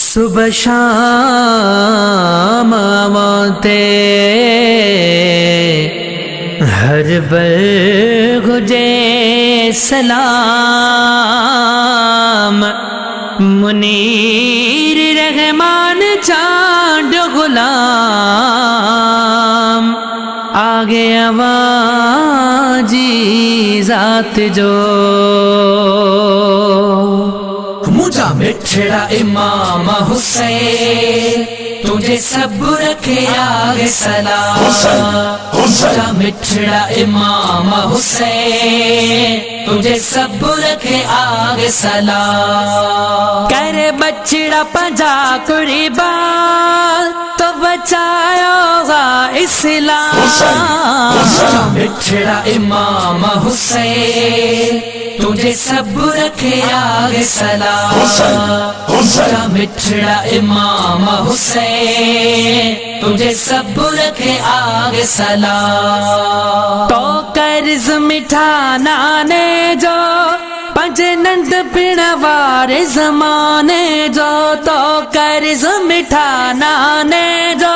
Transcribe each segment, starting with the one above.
صبح شام آواتے ہر بر گجے سلام منیر رحمان چاند غلام آگے آواجی ذات جو مجھا مٹھڑا امام حسین تجھے سب رکھے آگے سلام مجھا مٹھڑا امام حسین تجھے سب رکھے آگے سلام کرے بچڑا پجا قربان تو بچایا گا اسلام مجھا مٹھڑا امام حسین تجھے سب رکھے آگے سلام مجھا مٹھڑا امام حسین تجھے سب رکھے آگے سلام تو قرض مٹھانا نے جو پنج نند پڑ وارے زمانے جو تو قرض مٹھانا نے جو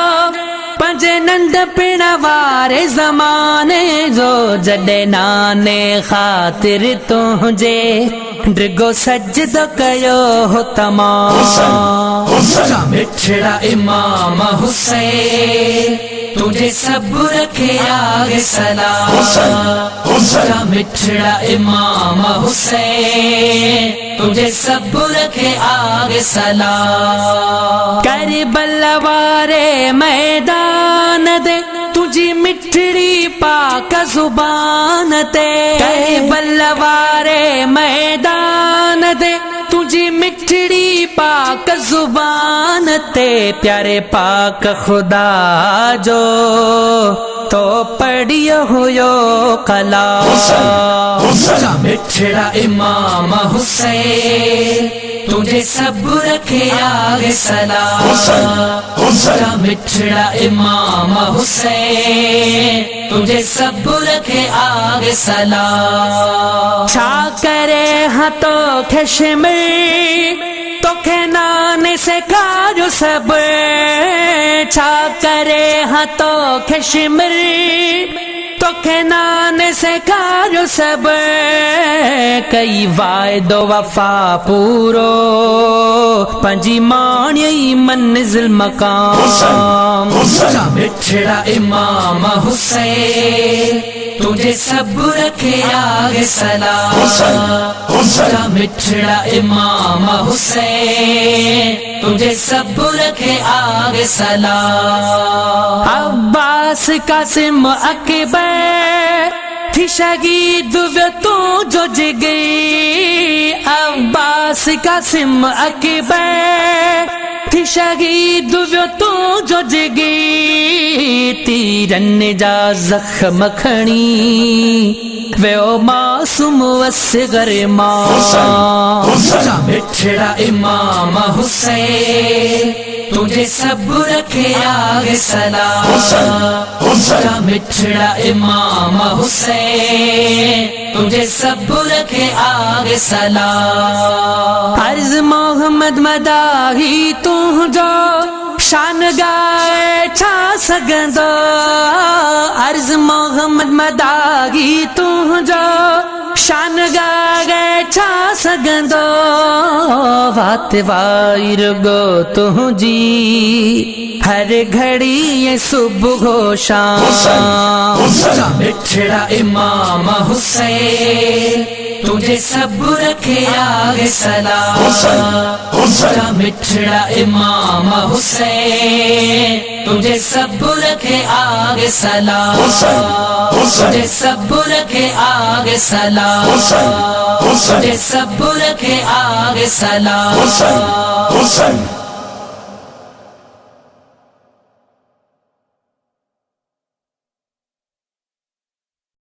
پنج نند پڑ وارے زمانے جو جڈے نانے خاطر تجھے ڈرگو سجد کیو ہو تمام مجھا مٹھڑا امام حسین تجھے سب رکھے آگے سلام مجھا مٹھڑا امام حسین تجھے سب رکھے آگے سلام کربلا والے میدان دے تجھی مٹھڑی پاک زبان تے کربلا والے میدان دے تجھی مٹھڑی پاک زبان تے پیارے پاک خدا جو تو پڑھیو ہویو کلام مجھا مٹھڑا امام حسین تجھے سب رکھے آگے سلام مجھا مٹھڑا امام حسین تجھے سب رکھے آگے سلام چھا کرے ہاتھوں کشمیر تو کھنانے سے کاجو سب چھا کرے ہاتھوں کشمیر تو کھنانے سے کاجو سب کئی وعد و وفا پورو پنجی مانی منزل مقام مجھا مٹھڑا امام حسین تجھے سب رکھے آگے سلام مجھا مٹھڑا امام حسین تجھے سب رکھے آگے سلام عباس قاسم اکبر تھی شہید تو جو جگئی عباس قاسم اکبر تھی شہید تو جو جگئی تیرن جا زخم کھڑی ویو معصوم اصغر ماں مجھا مٹھڑا امام حسین تجھے سب رکھے آگے سلام مجھا مٹھڑا امام حسین تجھے سب رکھے آگے سلام عرض محمد مداحی تو جو شان گائے چھا سگندو عرض محمد مداحی تو جو شان گائے چھا سگندو وات وائر گو تجھی ہر گھڑی یہ صبح ہو شام مجھا مٹھڑا امام حسین تجھے سب رکھے آگے سلام مجھا مٹھڑا امام حسین تجھے سب رکھے آگے سلام تجھے سب رکھے آگے سلام تجھے سب رکھے آگے سلام